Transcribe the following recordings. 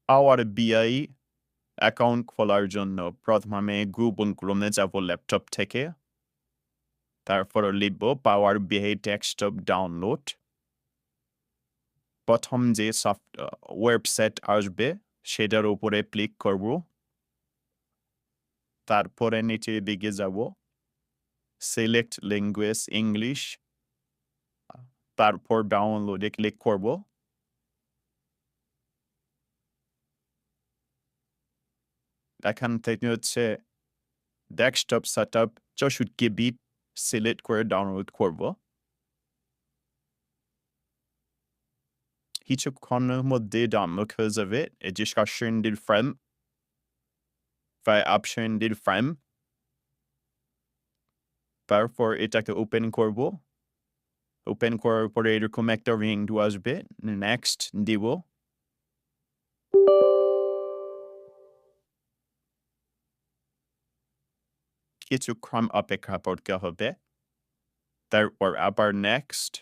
পাওয়ার বিআই অ্যাকাউন্ট খোলার জন্য প্রথমে গুগল ক্রোমে যাব ল্যাপটপ থেকে। তারপর লিখব পাওয়ার বিআই ডেস্কটপ ডাউনলোড। প্রথম যে ওয়েবসাইট আসবে সেটার উপরে ক্লিক করব। তারপরে নিচের দিকে যাব। Select language English. তারপর ডাউনলোডে ক্লিক করব। এখান থেকে হচ্ছে ডেস্কটপ সেটআপ 64 বিট সিলেক্ট করে ডাউনলোড করব। কিছুক্ষণের মধ্যে ডাউনলোড হয়ে যাবে। এই যে ডিসকাশনটির ফ্রেম বা অপশনটির ফ্রেম। তারপর এটাকে ওপেন করব। ওপেন করার পরে এরকম একটা উইন্ডো আসবে। নেক্সট দিব। কিছুক্ষণ অপেক্ষা করতে হবে। তারপর আবার নেক্সট।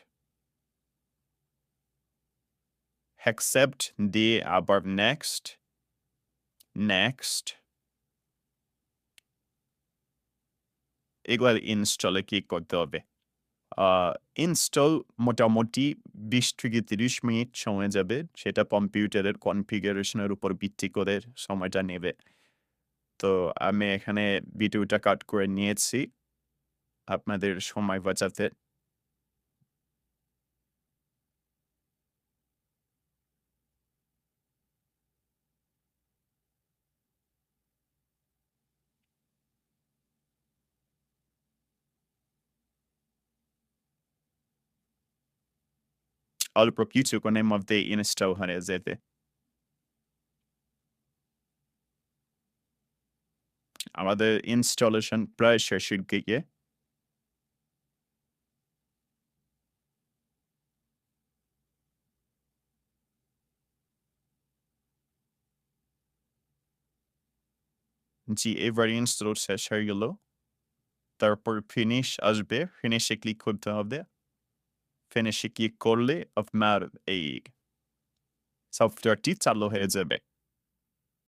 অ্যাকসেপ্ট দিয়ে আবার নেক্সট। নেক্সট। এগুলো ইনস্টলে ক্লিক করতে হবে। ইনস্টল মোটামুটি 20 থেকে 30 মিনিট সময় যাবে। সেটা কম্পিউটারের কনফিগারেশনের উপর ভিত্তি করে সময়টা নেবে। তো আমি এখানে ভিডিওটা কাট করে নিয়েছি আপনাদের সময় বাঁচাতে। অল্প কিছুক্ষণের মধ্যে ইনস্টল হয়ে যাবে। আমাদের ইনস্টলেশন প্রায় শেষের দিকে। জি, এবার ইনস্টল শেষ হয়ে গেল। তারপর ফিনিশ আসবে। ফিনিশে ক্লিক করতে হবে। ফিনিশে ক্লিক করলে আপনার এই সফটওয়্যারটি চালু হয়ে যাবে।